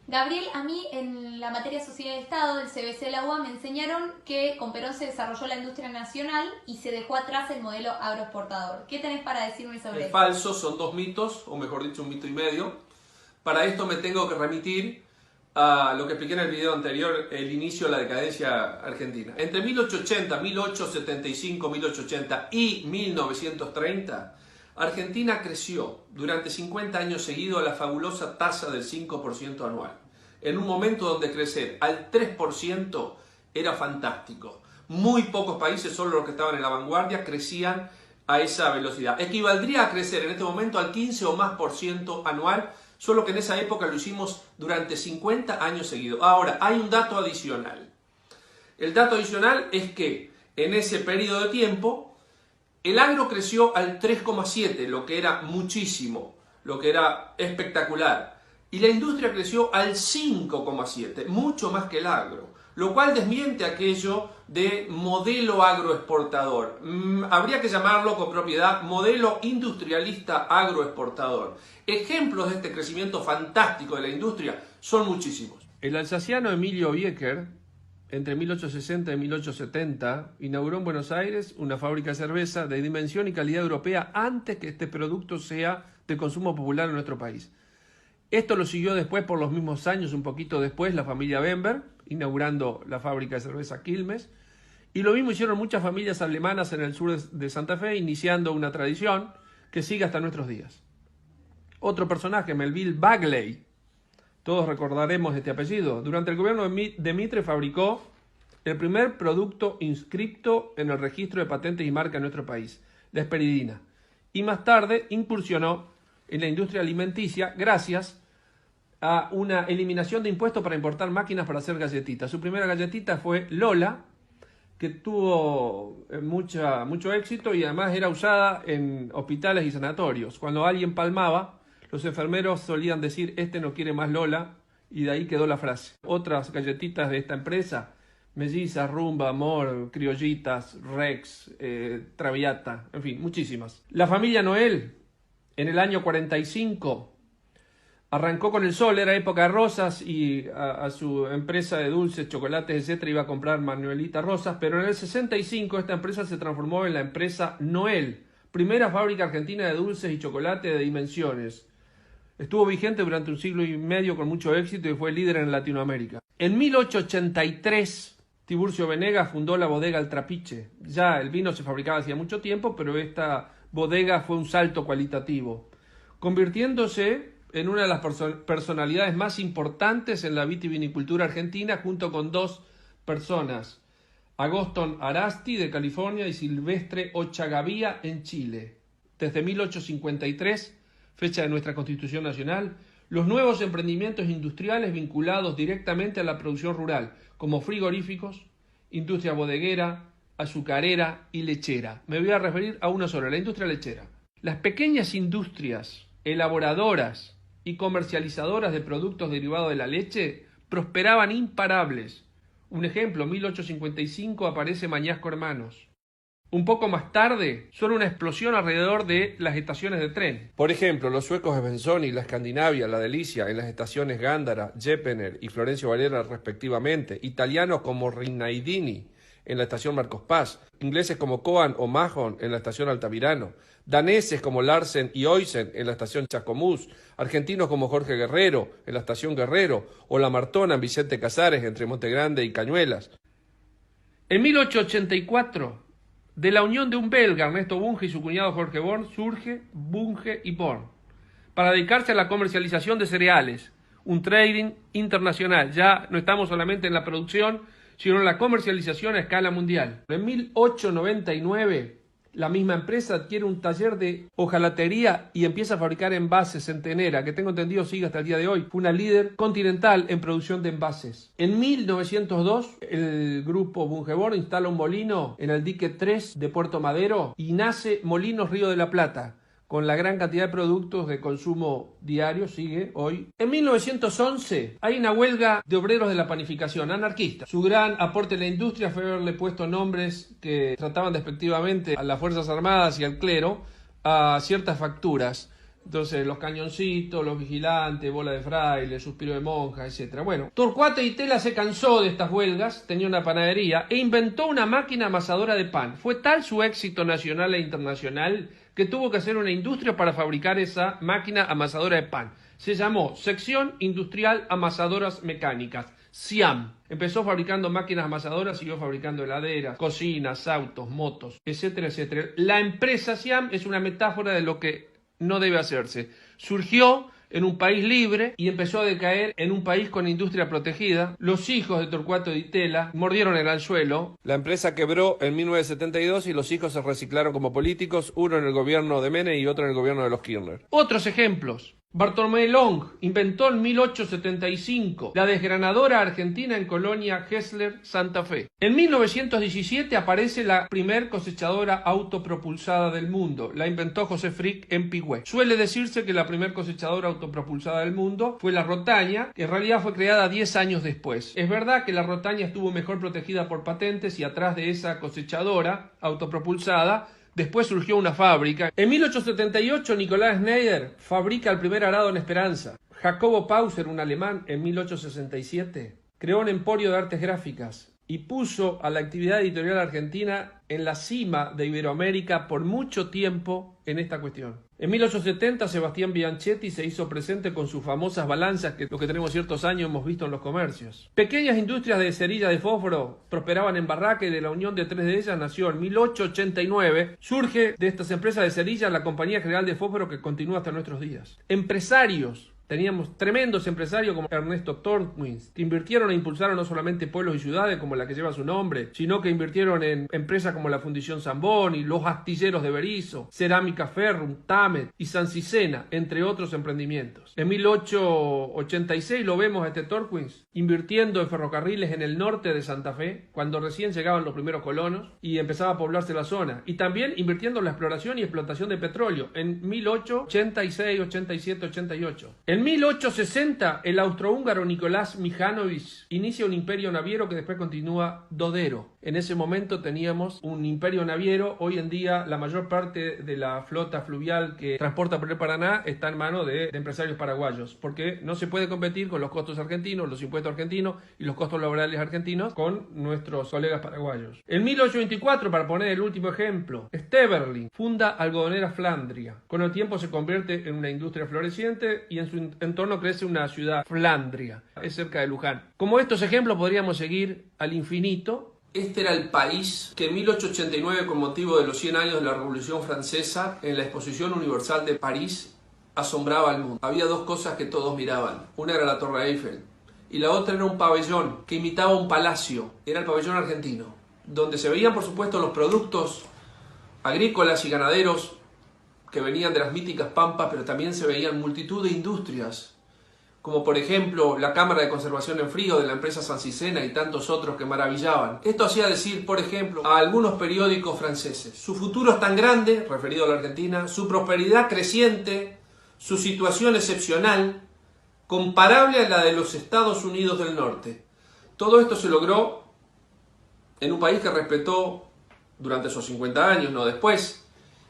Gabriel, a mí en la materia Sociedad de Estado del CBC de la UBA me enseñaron que con Perón se desarrolló la industria nacional y se dejó atrás el modelo agroexportador. ¿Qué tenés para decirme sobre Es eso? falso, son dos mitos, o mejor dicho, un mito y medio. Para esto me tengo que remitir a lo que expliqué en el video anterior, el inicio de la decadencia argentina. Entre 1880, 1875, 1880 y 1930, Argentina creció durante 50 años seguidos a la fabulosa tasa del 5% anual. En un momento donde crecer al 3% era fantástico. Muy pocos países, solo los que estaban en la vanguardia, crecían a esa velocidad. Equivaldría a crecer en este momento al 15 o más por ciento anual, solo que en esa época lo hicimos durante 50 años seguidos. Ahora, hay un dato adicional. El dato adicional es que en ese periodo de tiempo el agro creció al 3,7, lo que era muchísimo, lo que era espectacular. Y la industria creció al 5,7, mucho más que el agro, lo cual desmiente aquello de modelo agroexportador. Habría que llamarlo con propiedad modelo industrialista agroexportador. Ejemplos de este crecimiento fantástico de la industria son muchísimos. El alsaciano Emilio Biecker, entre 1860 y 1870, inauguró en Buenos Aires una fábrica de cerveza de dimensión y calidad europea antes que este producto sea de consumo popular en nuestro país. Esto lo siguió después, por los mismos años, un poquito después, la familia Bember, inaugurando la fábrica de cerveza Quilmes. Y lo mismo hicieron muchas familias alemanas en el sur de Santa Fe, iniciando una tradición que sigue hasta nuestros días. Otro personaje, Melville Bagley, todos recordaremos este apellido. Durante el gobierno de Mitre fabricó el primer producto inscripto en el registro de patentes y marcas en nuestro país, la esperidina. Y más tarde incursionó en la industria alimenticia gracias a una eliminación de impuestos para importar máquinas para hacer galletitas. Su primera galletita fue Lola, que tuvo mucho éxito y además era usada en hospitales y sanatorios. Cuando alguien palmaba, los enfermeros solían decir, este no quiere más Lola, y de ahí quedó la frase. Otras galletitas de esta empresa, Melliza, Rumba, Amor, Criollitas, Rex, Traviata, en fin, muchísimas. La familia Noel, en el año 45, arrancó con el sol, era época de rosas, y a su empresa de dulces, chocolates, etc. iba a comprar Manuelita Rosas, pero en el 65 esta empresa se transformó en la empresa Noel, primera fábrica argentina de dulces y chocolate de dimensiones. Estuvo vigente durante un siglo y medio con mucho éxito y fue líder en Latinoamérica. En 1883, Tiburcio Venegas fundó la bodega El Trapiche. Ya el vino se fabricaba hacía mucho tiempo, pero esta bodega fue un salto cualitativo, convirtiéndose en una de las personalidades más importantes en la vitivinicultura argentina, junto con dos personas, Agoston Arasti de California y Silvestre Ochagavía en Chile. Desde 1853, fecha de nuestra Constitución Nacional, los nuevos emprendimientos industriales vinculados directamente a la producción rural, como frigoríficos, industria bodeguera, azucarera y lechera. Me voy a referir a una sola, la industria lechera. Las pequeñas industrias elaboradoras y comercializadoras de productos derivados de la leche prosperaban imparables. Un ejemplo, 1855 aparece Mañasco Hermanos. Un poco más tarde, solo una explosión alrededor de las estaciones de tren. Por ejemplo, los suecos de Benzoni, la Escandinavia, la Delicia, en las estaciones Gándara, Jepener y Florencio Varela respectivamente. Italianos como Rinaldini en la estación Marcos Paz. Ingleses como Coan o Mahon en la estación Altamirano. Daneses como Larsen y Oysen en la estación Chascomús. Argentinos como Jorge Guerrero en la estación Guerrero. O La Martona en Vicente Casares entre Montegrande y Cañuelas. En 1884... de la unión de un belga, Ernesto Bunge, y su cuñado Jorge Born, surge Bunge y Born, para dedicarse a la comercialización de cereales, un trading internacional. Ya no estamos solamente en la producción, sino en la comercialización a escala mundial. En 1899, la misma empresa adquiere un taller de hojalatería y empieza a fabricar envases Centenera, que tengo entendido sigue hasta el día de hoy. Fue una líder continental en producción de envases. En 1902, el grupo Bungeborn instala un molino en el dique 3 de Puerto Madero y nace Molinos Río de la Plata, con la gran cantidad de productos de consumo diario, sigue hoy. En 1911 hay una huelga de obreros de la panificación, anarquista. Su gran aporte en la industria fue haberle puesto nombres que trataban despectivamente a las Fuerzas Armadas y al clero a ciertas facturas. Entonces, los cañoncitos, los vigilantes, bola de fraile, suspiro de monja, etc. Bueno, Torcuato Di Tella se cansó de estas huelgas, tenía una panadería e inventó una máquina amasadora de pan. Fue tal su éxito nacional e internacional que tuvo que hacer una industria para fabricar esa máquina amasadora de pan. Se llamó Sección Industrial Amasadoras Mecánicas, SIAM. Empezó fabricando máquinas amasadoras, siguió fabricando heladeras, cocinas, autos, motos, etcétera, etcétera. La empresa SIAM es una metáfora de lo que no debe hacerse. Surgió en un país libre y empezó a decaer en un país con industria protegida. Los hijos de Torcuato Di Tella mordieron el anzuelo. La empresa quebró en 1972 y los hijos se reciclaron como políticos, uno en el gobierno de Menem y otro en el gobierno de los Kirchner. Otros ejemplos. Bartolomé Long inventó en 1875 la desgranadora argentina en Colonia Hessler, Santa Fe. En 1917 aparece la primer cosechadora autopropulsada del mundo. La inventó José Frick en Pigüé. Suele decirse que la primer cosechadora autopropulsada del mundo fue la Rotaña, que en realidad fue creada 10 años después. Es verdad que la Rotaña estuvo mejor protegida por patentes y atrás de esa cosechadora autopropulsada después surgió una fábrica. En 1878 Nicolás Schneider fabrica el primer arado en Esperanza. Jacobo Pauser, un alemán, en 1867 creó un emporio de artes gráficas y puso a la actividad editorial argentina en la cima de Iberoamérica por mucho tiempo en esta cuestión. En 1870 Sebastián Bianchetti se hizo presente con sus famosas balanzas que los que tenemos ciertos años hemos visto en los comercios. Pequeñas industrias de cerilla de fósforo prosperaban en Barraca y de la unión de 3 de ellas nació en 1889. Surge de estas empresas de cerilla la Compañía General de Fósforo que continúa hasta nuestros días. Empresarios. Teníamos tremendos empresarios como Ernesto Torquins, que invirtieron e impulsaron no solamente pueblos y ciudades como la que lleva su nombre, sino que invirtieron en empresas como la Fundición Zamboni, los astilleros de Berisso, Cerámica Ferrum, Tamet y San Cicena, entre otros emprendimientos. En 1886 lo vemos a este Torquins invirtiendo en ferrocarriles en el norte de Santa Fe, cuando recién llegaban los primeros colonos y empezaba a poblarse la zona. Y también invirtiendo en la exploración y explotación de petróleo en 1886, 87, 88. En 1860, el austrohúngaro Nicolás Mijánovich inicia un imperio naviero que después continúa Dodero. En ese momento teníamos un imperio naviero. Hoy en día la mayor parte de la flota fluvial que transporta por el Paraná está en manos de empresarios paraguayos, porque no se puede competir con los costos argentinos, los impuestos argentinos y los costos laborales argentinos con nuestros colegas paraguayos. En 1824, para poner el último ejemplo, Steverling funda Algodonera Flandria. Con el tiempo se convierte en una industria floreciente y en su entorno crece una ciudad, Flandria, es cerca de Luján. Como estos ejemplos podríamos seguir al infinito. Este era el país que en 1889, con motivo de los 100 años de la Revolución Francesa, en la Exposición Universal de París, asombraba al mundo. Había dos cosas que todos miraban. Una era la Torre Eiffel y la otra era un pabellón que imitaba un palacio. Era el pabellón argentino, donde se veían, por supuesto, los productos agrícolas y ganaderos que venían de las míticas pampas, pero también se veían multitud de industrias, como por ejemplo la Cámara de Conservación en Frío de la empresa San Cicena y tantos otros que maravillaban. Esto hacía decir, por ejemplo, a algunos periódicos franceses: su futuro es tan grande, referido a la Argentina, su prosperidad creciente, su situación excepcional, comparable a la de los Estados Unidos del Norte. Todo esto se logró en un país que respetó durante esos 50 años, no después,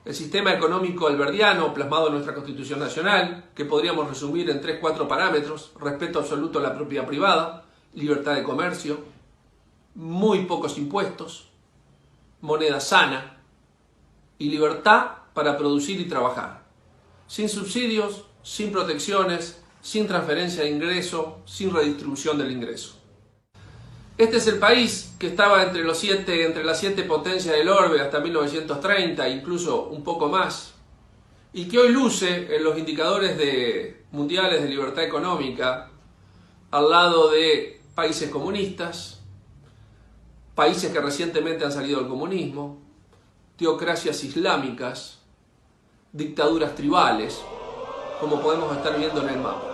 el sistema económico alberdiano plasmado en nuestra Constitución Nacional, que podríamos resumir en 3-4 parámetros: respeto absoluto a la propiedad privada, libertad de comercio, muy pocos impuestos, moneda sana y libertad para producir y trabajar, sin subsidios, sin protecciones, sin transferencia de ingreso, sin redistribución del ingreso. Este es el país que estaba entre las 7 potencias del orbe hasta 1930, incluso un poco más, y que hoy luce en los indicadores mundiales de libertad económica al lado de países comunistas, países que recientemente han salido del comunismo, teocracias islámicas, dictaduras tribales, como podemos estar viendo en el mapa.